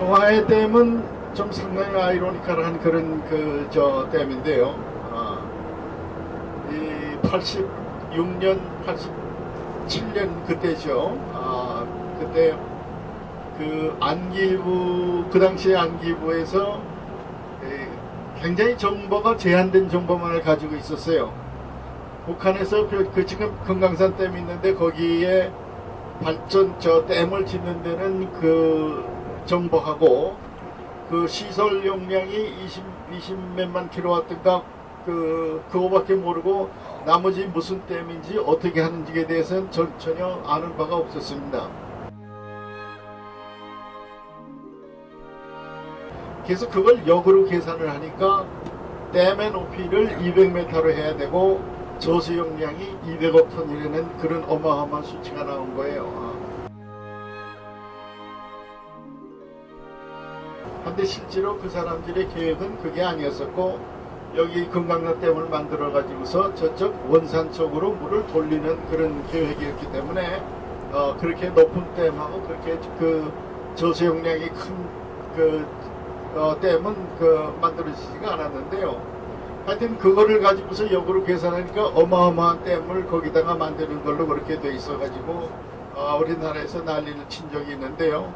평화의 댐은 좀 상당히 아이러니컬한 그런 댐인데요. 이 86년, 87년 그때죠. 그때 그 당시에 안기부에서 굉장히 정보가 제한된 정보만을 가지고 있었어요. 북한에서 지금 금강산 댐이 있는데 거기에 댐을 짓는 데는 그 정보하고 그 시설 용량이 20몇만 킬로와트인가 그거밖에 모르고 나머지 무슨 댐인지 어떻게 하는지에 대해서는 전혀 아는 바가 없었습니다. 그래서 그걸 역으로 계산을 하니까 댐의 높이를 200m로 해야 되고 저수 용량이 200억 톤이라는 그런 어마어마한 수치가 나온 거예요. 근데 실제로 그 사람들의 계획은 그게 아니었었고 여기 금강산 댐을 만들어 가지고서 저쪽 원산 쪽으로 물을 돌리는 그런 계획이었기 때문에 그렇게 높은 댐하고 그렇게 그 저수 용량이 큰 댐은 만들어지지가 않았는데요. 하여튼 그거를 가지고서 역으로 계산하니까 어마어마한 댐을 거기다가 만드는 걸로 그렇게 돼 있어 가지고 우리나라에서 난리를 친 적이 있는데요.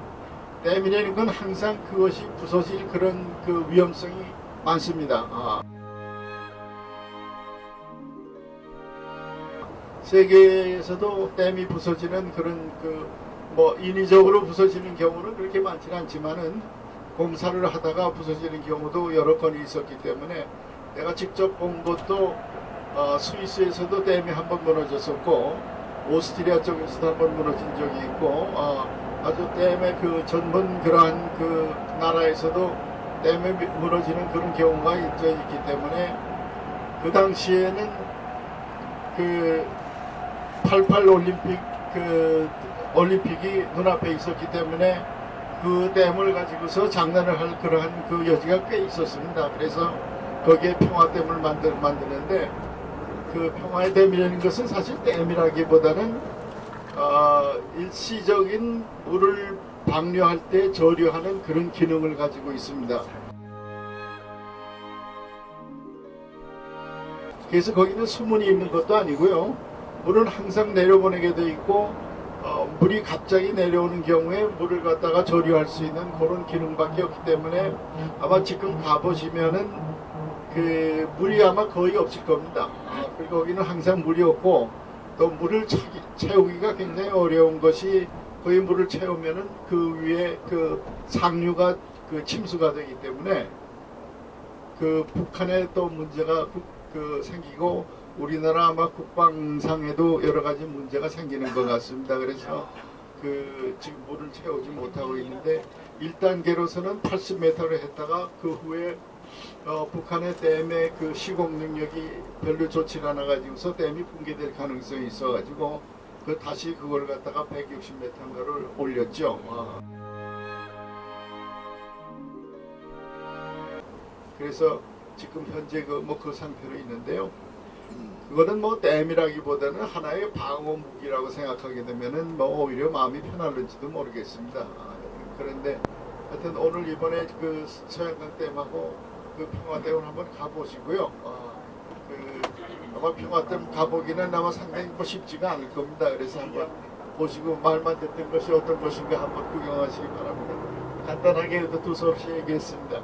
댐이라는 건 항상 그것이 부서질 그런 위험성이 많습니다. 세계에서도 댐이 부서지는 그런 인위적으로 부서지는 경우는 그렇게 많지는 않지만은 공사를 하다가 부서지는 경우도 여러 건이 있었기 때문에 내가 직접 본 것도 스위스에서도 댐이 한번 무너졌었고 오스트리아 쪽에서도 한번 무너진 적이 있고 아주 댐의 전문 그러한 나라에서도 댐에 무너지는 그런 경우가 있기 때문에 그 당시에는 88 올림픽이 눈앞에 있었기 때문에 그 댐을 가지고서 장난을 할 그러한 여지가 꽤 있었습니다. 그래서 거기에 평화댐을 만드는데 그 평화의 댐이라는 것은 사실 댐이라기보다는 일시적인 물을 방류할 때 저류하는 그런 기능을 가지고 있습니다. 그래서 거기는 수문이 있는 것도 아니고요. 물은 항상 내려보내게 돼 있고 물이 갑자기 내려오는 경우에 물을 갖다가 저류할 수 있는 그런 기능밖에 없기 때문에 아마 지금 가보시면은 물이 아마 거의 없을 겁니다. 그리고 거기는 항상 물이 없고 또 물을 채우기가 굉장히 어려운 것이 거의 물을 채우면은 그 위에 상류가 침수가 되기 때문에 북한에 또 문제가 생기고 우리나라 아마 국방상에도 여러 가지 문제가 생기는 것 같습니다. 그래서 지금 물을 채우지 못하고 있는데 1단계로서는 80m를 했다가 그 후에 북한의 댐의 시공 능력이 별로 좋지 않아 가지고서 댐이 붕괴될 가능성이 있어 가지고 다시 그걸 갖다가 160m를 올렸죠. 그래서 지금 현재 그 상태로 있는데요. 그거는 댐이라기보다는 하나의 방어 무기라고 생각하게 되면은 오히려 마음이 편할는지도 모르겠습니다. 그런데 하여튼 오늘 이번에 서양강 댐하고 평화댐을 한번 가보시고요. 아마 평화댐 가보기는 아마 상당히 쉽지가 않을 겁니다. 그래서 한번 보시고 말만 듣던 것이 어떤 것인가 한번 구경하시기 바랍니다. 간단하게 두서없이 얘기했습니다.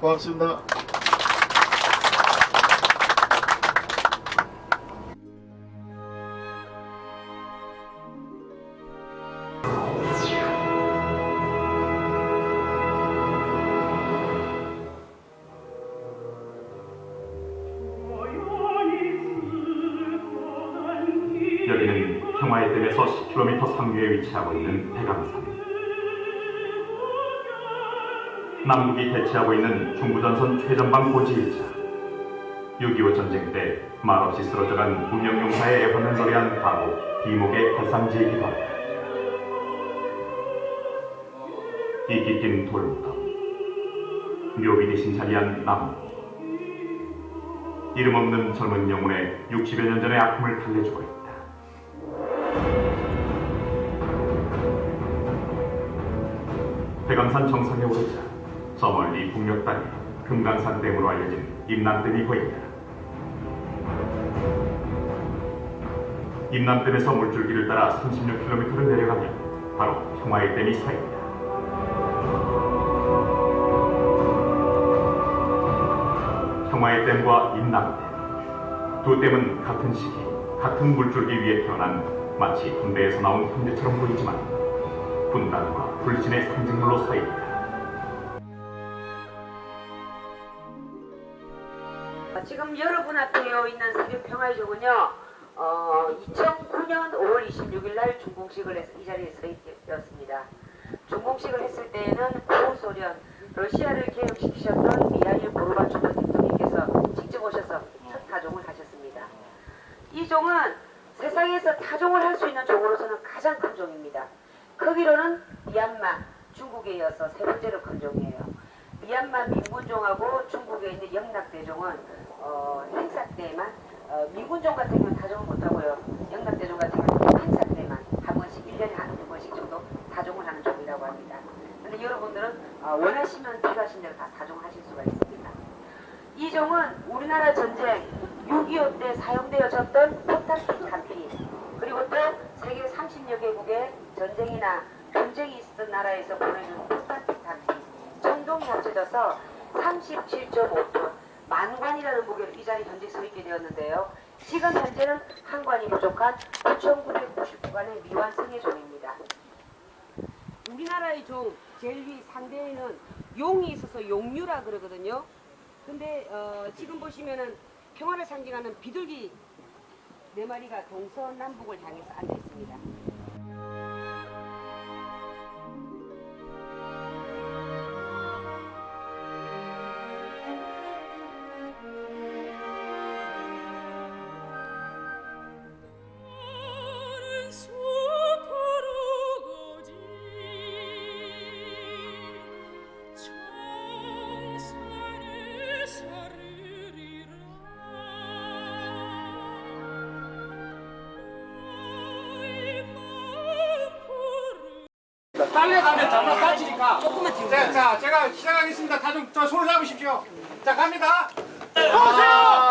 고맙습니다. 여기는 평화의 댐에서 10km 상류에 위치하고 있는 대강산. 남북이 대치하고 있는 중부전선 최전방 고지이자 6.25 전쟁 때 말없이 쓰러져간 문명용사의 애환을 노래한 가곡 비목의 발상지이기도 하다. 이끼 낀 돌무덤, 묘비 대신 자리한 나무, 이름 없는 젊은 영혼의 60여 년 전의 아픔을 달래주고 있다. 태강산 정상에 오르자 저 멀리 북녘 땅에 금강산 댐으로 알려진 임남댐이 보인다. 임남댐에서 물줄기를 따라 36km를 내려가면 바로 평화의 댐이 서 있다. 평화의 댐과 임남댐 두 댐은 같은 시기 같은 물줄기 위에 태어난 마치 군대에서 나온 형제처럼 보이지만 분단과 불신의 상징물로 서 있다. 지금 여러분 앞에 있는 새벽 평화의 종은요, 2009년 5월 26일 날 준공식을 해서 이 자리에 서 있었습니다. 준공식을 했을 때에는 구소련 러시아를 개혁시키셨던 미하일 고르바초프 대통령께서 직접 오셔서 첫 타종을 하셨습니다. 이 종은 세상에서 타종을 할 수 있는 종으로서는 가장 큰 종입니다. 크기로는 미얀마, 중국에 이어서 세 번째로 큰 종이에요. 미얀마 민군종하고 중국에 있는 영락대종은 행사 때만 민군종 같은 경우는 타종을 못하고요. 영락대종 같은 경우는 행사 때만 한 번씩 1년에 한 번씩 정도 타종을 하는 종이라고 합니다. 근데 여러분들은 원하시면 필요하신 대로 다 타종하실 수가 있습니다. 이 종은 우리나라 전쟁 6.25 때 사용되어졌던 포탄 탄피 그리고 또 세계 30여 개국의 전쟁이나 분쟁이 있었던 나라에서 보내준 포탄 탄피 정동이 합쳐져서 37.5톤 만관이라는 무게로 이 자리 현재 서 있게 되었는데요. 지금 현재는 한 관이 부족한 9,999관의 미완성의 종입니다. 우리나라의 종 제일 위 상대에는 용이 있어서 용류라 그러거든요. 근데 지금 보시면은 평화를 상징하는 비둘기 4마리가 동서남북을 향해서 앉아 있습니다. 딸려가면 장난 다치니까. 조금만 뒤로. 자, 제가 시작하겠습니다. 다들 저 손을 잡으십시오. 자, 갑니다. 보세요.